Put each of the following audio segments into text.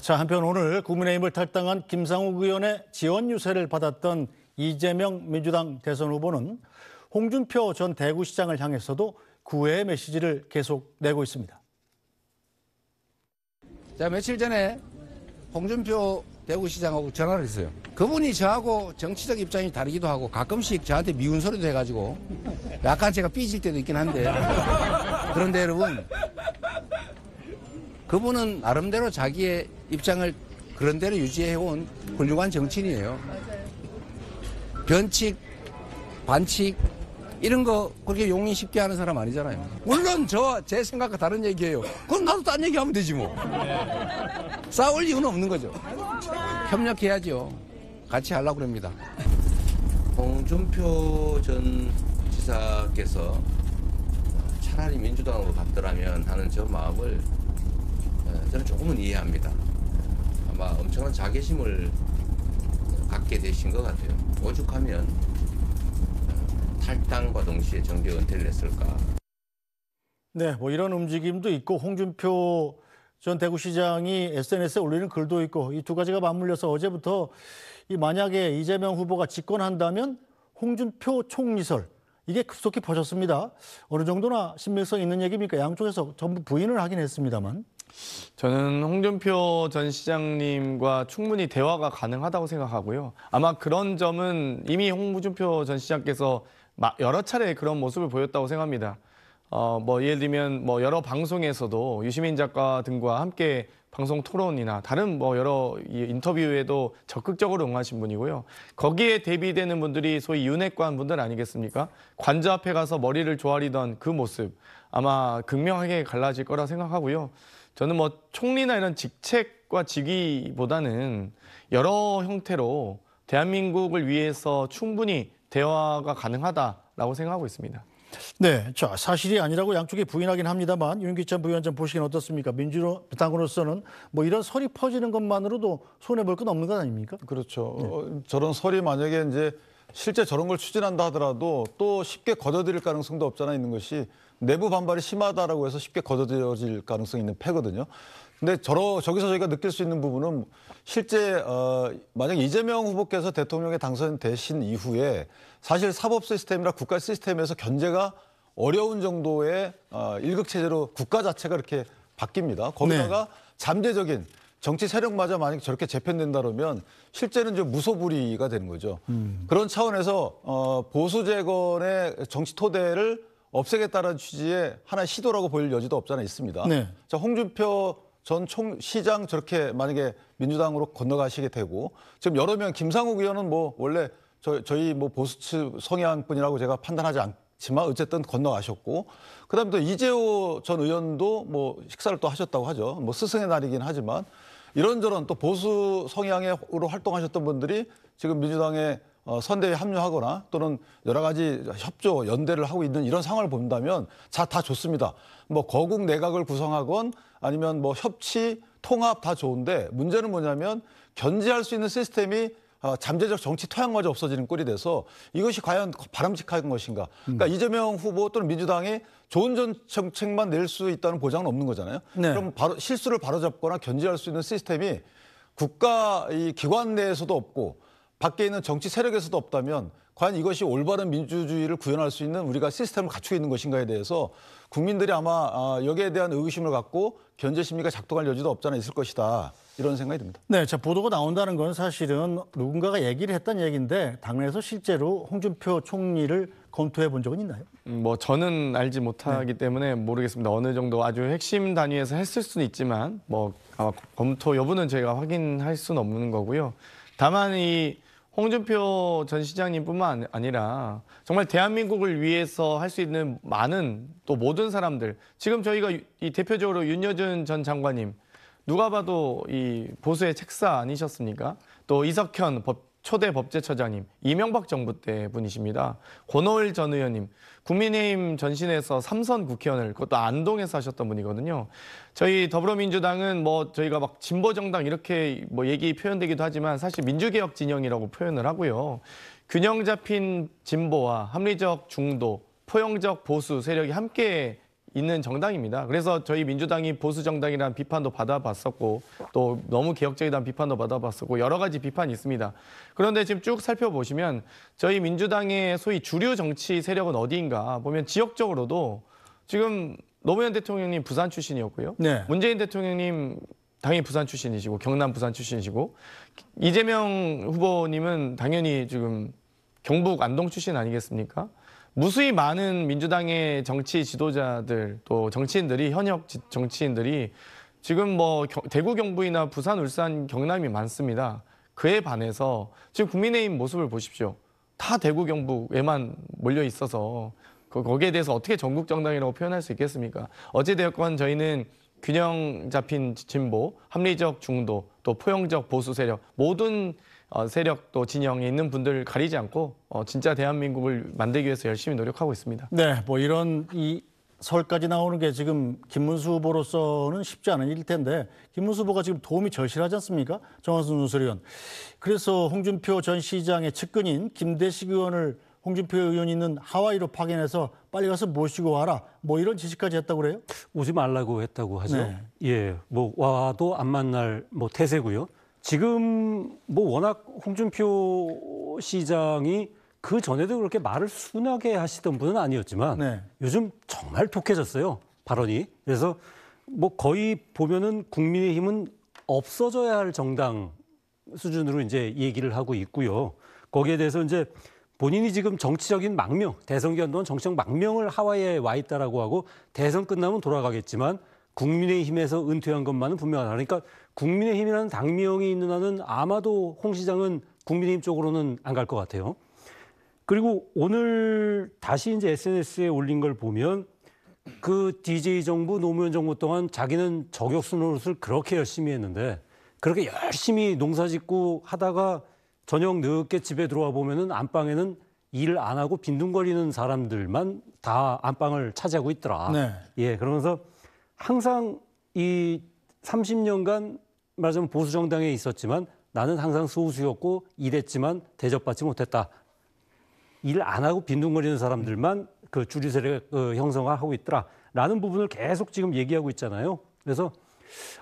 자, 한편 오늘 국민의힘을 탈당한 김상욱 의원의 지원 유세를 받았던 이재명 민주당 대선 후보는 홍준표 전 대구시장을 향해서도 구애의 메시지를 계속 내고 있습니다. 자, 며칠 전에 홍준표 대구시장하고 전화를 했어요. 그분이 저하고 정치적 입장이 다르기도 하고 가끔씩 저한테 미운 소리도 해가지고 약간 제가 삐질 때도 있긴 한데, 그런데 여러분, 그분은 나름대로 자기의 입장을 그런대로 유지해온 훌륭한 정치인이에요. 변칙, 반칙 이런 거 그렇게 용인 쉽게 하는 사람 아니잖아요. 물론 제 생각과 다른 얘기예요. 그럼 나도 딴 얘기하면 되지 뭐. 싸울 이유는 없는 거죠. 협력해야죠. 같이 하려고 합니다. 홍준표 전 지사께서 차라리 민주당으로 갔더라면 하는 저 마음을 저는 조금은 이해합니다. 아마 엄청난 자괴심을 갖게 되신 것 같아요. 오죽하면 탈당과 동시에 정계 은퇴를 했을까. 네, 뭐 이런 움직임도 있고 홍준표 전 대구시장이 SNS에 올리는 글도 있고 이 두 가지가 맞물려서 어제부터 만약에 이재명 후보가 집권한다면 홍준표 총리설 이게 급속히 퍼졌습니다. 어느 정도나 신빙성 있는 얘기입니까? 양쪽에서 전부 부인을 하긴 했습니다만. 저는 홍준표 전 시장님과 충분히 대화가 가능하다고 생각하고요. 아마 그런 점은 이미 홍준표 전 시장께서 여러 차례 그런 모습을 보였다고 생각합니다. 예를 들면 여러 방송에서도 유시민 작가 등과 함께 방송 토론이나 다른 여러 인터뷰에도 적극적으로 응하신 분이고요. 거기에 대비되는 분들이 소위 윤핵관 분들 아니겠습니까? 관저 앞에 가서 머리를 조아리던 그 모습 아마 극명하게 갈라질 거라 생각하고요. 저는 총리나 이런 직책과 직위보다는 여러 형태로 대한민국을 위해서 충분히 대화가 가능하다라고 생각하고 있습니다. 네, 자, 사실이 아니라고 양쪽이 부인하긴 합니다만 윤기찬 부위원장 보시기는 어떻습니까? 민주당으로서는 이런 설이 퍼지는 것만으로도 손해볼 건 없는 것 아닙니까? 그렇죠. 네. 저런 설이 만약에 이제 실제 저런 걸 추진한다 하더라도 또 쉽게 거둬들일 가능성도 없잖아 있는 것이 내부 반발이 심하다라고 해서 쉽게 거둬들여질 가능성이 있는 패거든요. 근데 저기서 저희가 느낄 수 있는 부분은 실제 만약 이재명 후보께서 대통령에 당선되신 이후에 사실 사법 시스템이나 국가 시스템에서 견제가 어려운 정도의 일극 체제로 국가 자체가 이렇게 바뀝니다. 거기다가 잠재적인 정치 세력마저 만약 저렇게 재편된다 그러면 실제는 좀 무소불위가 되는 거죠. 그런 차원에서 보수 재건의 정치 토대를 없애겠다는 취지의 하나의 시도라고 보일 여지도 없잖아 있습니다. 네. 자, 홍준표 전 시장 저렇게 만약에 민주당으로 건너가시게 되고 지금 여러 명 김상욱 의원은 원래 저희 보수 성향뿐이라고 제가 판단하지 않지만 어쨌든 건너가셨고 그다음에 또 이재호 전 의원도 식사를 또 하셨다고 하죠. 스승의 날이긴 하지만 이런저런 또 보수 성향으로 활동하셨던 분들이 지금 민주당에 선대에 합류하거나 또는 여러 가지 협조, 연대를 하고 있는 이런 상황을 본다면 다 좋습니다. 거국 내각을 구성하건 아니면 협치, 통합 다 좋은데 문제는 뭐냐면 견제할 수 있는 시스템이 잠재적 정치 토양마저 없어지는 꼴이 돼서 이것이 과연 바람직한 것인가. 그러니까 이재명 후보 또는 민주당이 좋은 정책만 낼 수 있다는 보장은 없는 거잖아요. 네. 그럼 실수를 바로잡거나 견제할 수 있는 시스템이 국가 기관 내에서도 없고 밖에 있는 정치 세력에서도 없다면 과연 이것이 올바른 민주주의를 구현할 수 있는 우리가 시스템을 갖추고 있는 것인가에 대해서 국민들이 아마 여기에 대한 의구심을 갖고 견제 심리가 작동할 여지도 없잖아 있을 것이다. 이런 생각이 듭니다. 네, 자, 보도가 나온다는 건 사실은 누군가가 얘기를 했다는 얘기인데 당내에서 실제로 홍준표 총리를 검토해 본 적은 있나요? 저는 알지 못하기 때문에 모르겠습니다. 어느 정도 아주 핵심 단위에서 했을 수는 있지만 아마 검토 여부는 저희가 확인할 수는 없는 거고요. 다만 이 홍준표 전 시장님뿐만 아니라 정말 대한민국을 위해서 할 수 있는 많은 또 모든 사람들 지금 저희가 대표적으로 윤여준 전 장관님 누가 봐도 이 보수의 책사 아니셨습니까? 또 이석현 초대 법제처장님, 이명박 정부 때 분이십니다. 권오일 전 의원님, 국민의힘 전신에서 3선 국회의원을 그것도 안동에서 하셨던 분이거든요. 저희 더불어민주당은 저희가 진보 정당 이렇게 얘기 표현되기도 하지만 사실 민주개혁 진영이라고 표현을 하고요. 균형 잡힌 진보와 합리적 중도, 포용적 보수 세력이 함께 있는 정당입니다. 그래서 저희 민주당이 보수 정당이라는 비판도 받아봤었고 또 너무 개혁적이라는 비판도 받아봤었고 여러 가지 비판이 있습니다. 그런데 지금 쭉 살펴보시면 저희 민주당의 소위 주류 정치 세력은 어디인가 보면 지역적으로도 지금 노무현 대통령님 부산 출신이었고요. 네. 문재인 대통령님 당연히 부산 출신이시고 경남 부산 출신이시고 이재명 후보님은 당연히 지금 경북 안동 출신 아니겠습니까? 무수히 많은 민주당의 정치 지도자들 또 정치인들이 현역 정치인들이 지금 뭐 대구 경북이나 부산 울산 경남이 많습니다. 그에 반해서 지금 국민의힘 모습을 보십시오. 다 대구 경북에만 몰려 있어서 거기에 대해서 어떻게 전국 정당이라고 표현할 수 있겠습니까? 어찌되었건 저희는 균형 잡힌 진보, 합리적 중도, 또 포용적 보수 세력 모든 세력 또 진영에 있는 분들 가리지 않고 진짜 대한민국을 만들기 위해서 열심히 노력하고 있습니다. 네, 뭐 이런 이 설까지 나오는 게 지금 김문수 후보로서는 쉽지 않은 일일 텐데 김문수 후보가 지금 도움이 절실하지 않습니까? 정한순 논설위원. 그래서 홍준표 전 시장의 측근인 김대식 의원을 홍준표 의원이 있는 하와이로 파견해서 빨리 가서 모시고 와라. 뭐 이런 지시까지 했다고 그래요? 오지 말라고 했다고 하죠. 네. 예, 뭐 와도 안 만날 뭐 태세고요. 지금 뭐 워낙 홍준표 시장이 그 전에도 그렇게 말을 순하게 하시던 분은 아니었지만 네. 요즘 정말 독해졌어요, 발언이. 그래서 뭐 거의 보면은 국민의힘은 없어져야 할 정당 수준으로 이제 얘기를 하고 있고요. 거기에 대해서 이제 본인이 지금 정치적인 망명, 대선 기간 동안 정치적 망명을 하와이에 와 있다라고 하고 대선 끝나면 돌아가겠지만 국민의힘에서 은퇴한 것만은 분명하다. 그러니까 국민의힘이라는 당명이 있는 한은 아마도 홍 시장은 국민의힘 쪽으로는 안 갈 것 같아요. 그리고 오늘 다시 이제 SNS에 올린 걸 보면 그 DJ 정부, 노무현 정부 동안 자기는 저격수 노릇을 그렇게 열심히 했는데 그렇게 열심히 농사 짓고 하다가 저녁 늦게 집에 들어와 보면은 안방에는 일을 안 하고 빈둥거리는 사람들만 다 안방을 차지하고 있더라. 네. 예, 그러면서 항상 이 30년간 말하자면 보수 정당에 있었지만 나는 항상 소수였고 일했지만 대접받지 못했다. 일 안 하고 빈둥거리는 사람들만 그 주류 세력 형성하고 있더라라는 부분을 계속 지금 얘기하고 있잖아요. 그래서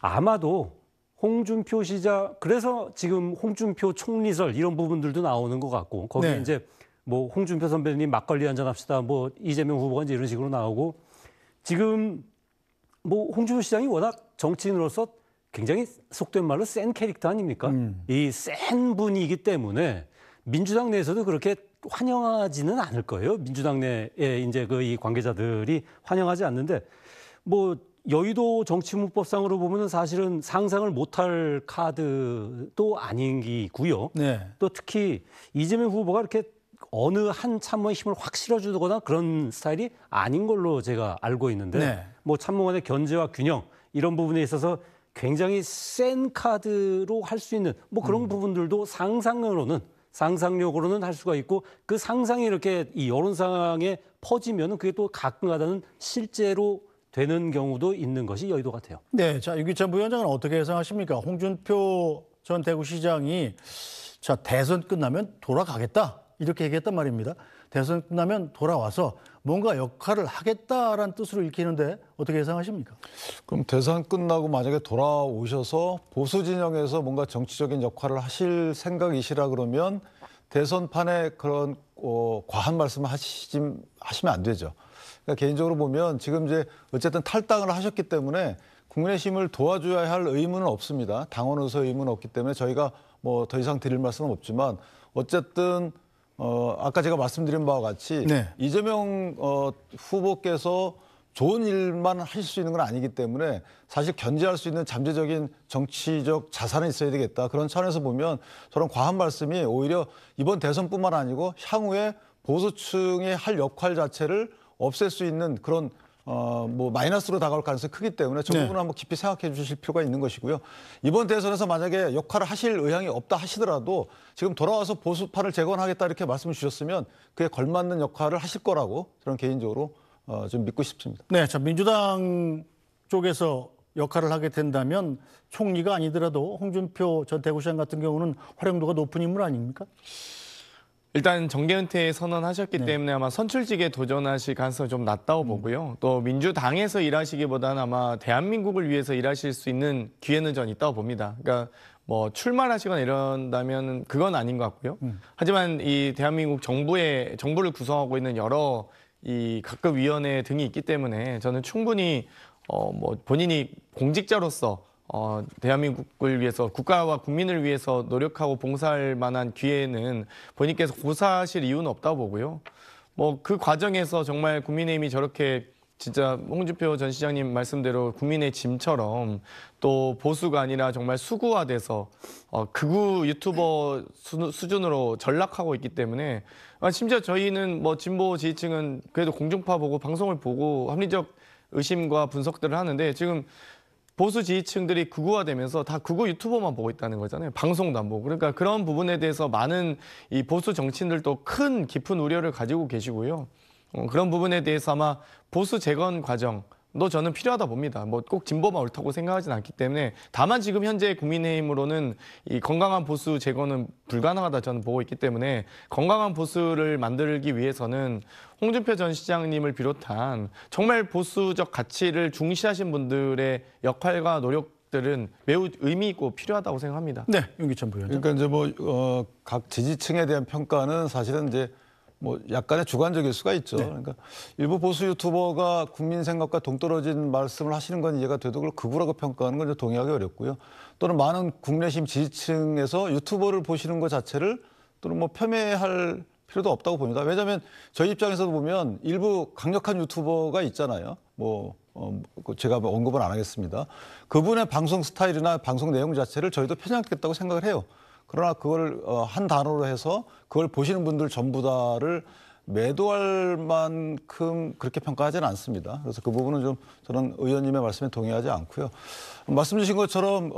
아마도 홍준표 시장, 그래서 지금 홍준표 총리설 이런 부분들도 나오는 것 같고 거기에 네. 이제 뭐 홍준표 선배님 막걸리 한잔 합시다. 뭐 이재명 후보가 이제 이런 식으로 나오고 지금 뭐 홍준표 시장이 워낙 정치인으로서 굉장히 속된 말로 센 캐릭터 아닙니까? 이 센 분이기 때문에 민주당 내에서도 그렇게 환영하지는 않을 거예요. 민주당 내에 이제 그 이 관계자들이 환영하지 않는데 뭐 여의도 정치문법상으로 보면은 사실은 상상을 못할 카드도 아니고요. 네. 또 특히 이재명 후보가 이렇게 어느 한 참모의 힘을 확 실어주거나 그런 스타일이 아닌 걸로 제가 알고 있는데 네. 뭐 참모 간의 견제와 균형 이런 부분에 있어서 굉장히 센 카드로 할 수 있는 뭐 그런 부분들도 상상력으로는 할 수가 있고 그 상상이 이렇게 이 여론상에 퍼지면은 그게 또 가끔가다는 실제로 되는 경우도 있는 것이 여의도 같아요. 네, 자 유기찬 부위원장은 어떻게 예상하십니까? 홍준표 전 대구시장이 자 대선 끝나면 돌아가겠다 이렇게 얘기했단 말입니다. 대선 끝나면 돌아와서 뭔가 역할을 하겠다라는 뜻으로 읽히는데 어떻게 예상하십니까? 그럼 대선 끝나고 만약에 돌아오셔서 보수 진영에서 뭔가 정치적인 역할을 하실 생각이시라 그러면 대선판에 그런 과한 말씀을 하시면 안 되죠. 그러니까 개인적으로 보면 지금 이제 어쨌든 탈당을 하셨기 때문에 국민의힘을 도와줘야 할 의무는 없습니다. 당원 의서 의무는 없기 때문에 저희가 뭐 더 이상 드릴 말씀은 없지만 어쨌든 아까 제가 말씀드린 바와 같이 네. 이재명 후보께서 좋은 일만 하실 수 있는 건 아니기 때문에 사실 견제할 수 있는 잠재적인 정치적 자산은 있어야 되겠다. 그런 차원에서 보면 저런 과한 말씀이 오히려 이번 대선뿐만 아니고 향후에 보수층이 할 역할 자체를 없앨 수 있는 그런 뭐 마이너스로 다가올 가능성이 크기 때문에 저 네. 부분을 한번 깊이 생각해 주실 필요가 있는 것이고요. 이번 대선에서 만약에 역할을 하실 의향이 없다 하시더라도 지금 돌아와서 보수파를 재건하겠다 이렇게 말씀을 주셨으면 그에 걸맞는 역할을 하실 거라고 저는 개인적으로 좀 믿고 싶습니다. 네, 자 민주당 쪽에서 역할을 하게 된다면 총리가 아니더라도 홍준표 전 대구시장 같은 경우는 활용도가 높은 인물 아닙니까? 일단 정계 은퇴 선언하셨기 때문에 아마 선출직에 도전하실 가능성이 좀 낮다고 보고요. 또 민주당에서 일하시기보다는 아마 대한민국을 위해서 일하실 수 있는 기회는 전 있다고 봅니다. 그러니까 뭐 출마하시거나 이런다면 그건 아닌 것 같고요. 하지만 이 대한민국 정부를 구성하고 있는 여러 이 각급 위원회 등이 있기 때문에 저는 충분히 뭐 본인이 공직자로서 대한민국을 위해서 국가와 국민을 위해서 노력하고 봉사할 만한 기회는 본인께서 고사하실 이유는 없다고 보고요. 뭐 그 과정에서 정말 국민의힘이 저렇게 진짜 홍준표 전 시장님 말씀대로 국민의 짐처럼 또 보수가 아니라 정말 수구화돼서 극우 유튜버 수준으로 전락하고 있기 때문에 심지어 저희는 뭐 진보 지지층은 그래도 공중파 보고 방송을 보고 합리적 의심과 분석들을 하는데 지금 보수 지지층들이 극우화되면서 다 극우 유튜버만 보고 있다는 거잖아요. 방송도 안 보고. 그러니까 그런 부분에 대해서 많은 이 보수 정치인들도 큰 깊은 우려를 가지고 계시고요. 그런 부분에 대해서 아마 보수 재건 과정도 저는 필요하다 봅니다. 뭐 꼭 진보만 옳다고 생각하진 않기 때문에 다만 지금 현재 국민의힘으로는 이 건강한 보수 재건은 불가능하다 저는 보고 있기 때문에 건강한 보수를 만들기 위해서는 홍준표 전 시장님을 비롯한 정말 보수적 가치를 중시하신 분들의 역할과 노력들은 매우 의미 있고 필요하다고 생각합니다. 네, 윤기천 부위원장. 그러니까 이제 뭐 각 지지층에 대한 평가는 사실은 이제 뭐 약간의 주관적일 수가 있죠. 그러니까 일부 보수 유튜버가 국민 생각과 동떨어진 말씀을 하시는 건 이해가 돼도 그걸 극우라고 평가하는 건 동의하기 어렵고요. 또는 많은 국내심 지지층에서 유튜버를 보시는 것 자체를 또는 뭐 폄훼할 필요도 없다고 봅니다. 왜냐하면 저희 입장에서도 보면 일부 강력한 유튜버가 있잖아요. 제가 언급은 안 하겠습니다. 그분의 방송 스타일이나 방송 내용 자체를 저희도 편향했다고 생각을 해요. 그러나 그걸 한 단어로 해서 그걸 보시는 분들 전부 다를 매도할 만큼 그렇게 평가하지는 않습니다. 그래서 그 부분은 좀 저는 의원님의 말씀에 동의하지 않고요. 말씀 주신 것처럼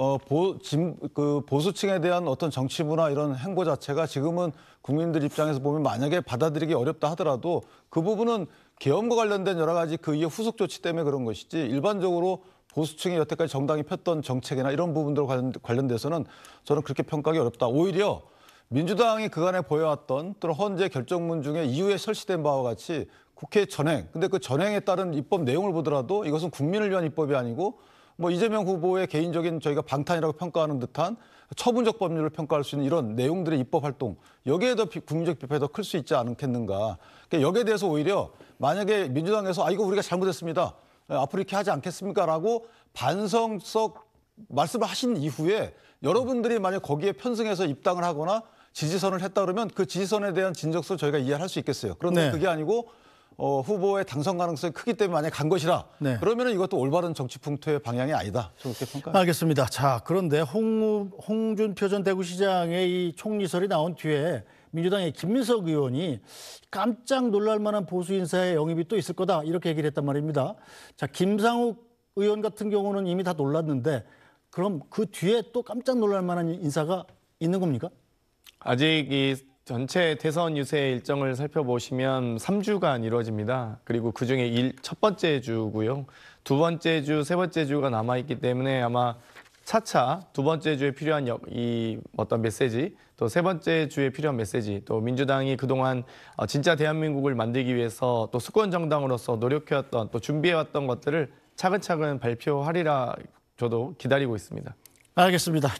보수층에 대한 어떤 정치부나 이런 행보 자체가 지금은 국민들 입장에서 보면 만약에 받아들이기 어렵다 하더라도 그 부분은 계엄과 관련된 여러 가지 그 이후 후속 조치 때문에 그런 것이지 일반적으로 보수층이 여태까지 정당이 폈던 정책이나 이런 부분들 관련돼서는 저는 그렇게 평가하기 어렵다. 오히려 민주당이 그간에 보여왔던 또는 헌재 결정문 중에 이후에 설치된 바와 같이 국회 전행, 근데 그 전행에 따른 입법 내용을 보더라도 이것은 국민을 위한 입법이 아니고 뭐 이재명 후보의 개인적인 저희가 방탄이라고 평가하는 듯한 처분적 법률을 평가할 수 있는 이런 내용들의 입법 활동, 여기에 더 국민적 비판이 더 클 수 있지 않겠는가. 그러니까 여기에 대해서 오히려 만약에 민주당에서 이거 우리가 잘못했습니다. 앞으로 이렇게 하지 않겠습니까? 라고 반성적 말씀을 하신 이후에 여러분들이 만약 거기에 편승해서 입당을 하거나 지지선을 했다 그러면 그 지지선에 대한 진정성을 저희가 이해할 수 있겠어요. 그런데 그게 아니고 후보의 당선 가능성이 크기 때문에 만약에 간 것이라 그러면 이것도 올바른 정치 풍토의 방향이 아니다. 저는 그렇게 평가합니다. 알겠습니다. 자, 그런데 홍준표 전 대구시장의 이 총리설이 나온 뒤에 민주당의 김민석 의원이 깜짝 놀랄 만한 보수 인사의 영입이 또 있을 거다 이렇게 얘기를 했단 말입니다. 자, 김상욱 의원 같은 경우는 이미 다 놀랐는데 그럼 그 뒤에 또 깜짝 놀랄 만한 인사가 있는 겁니까? 아직 이 전체 대선 유세 일정을 살펴보시면 3주간 이루어집니다. 그리고 그중에 첫 번째 주고요. 두 번째 주, 세 번째 주가 남아있기 때문에 아마 차차 두 번째 주에 필요한 이 어떤 메시지, 또 세 번째 주에 필요한 메시지, 또 민주당이 그동안 진짜 대한민국을 만들기 위해서 또 수권 정당으로서 노력해왔던 또 준비해왔던 것들을 차근차근 발표하리라 저도 기다리고 있습니다. 알겠습니다.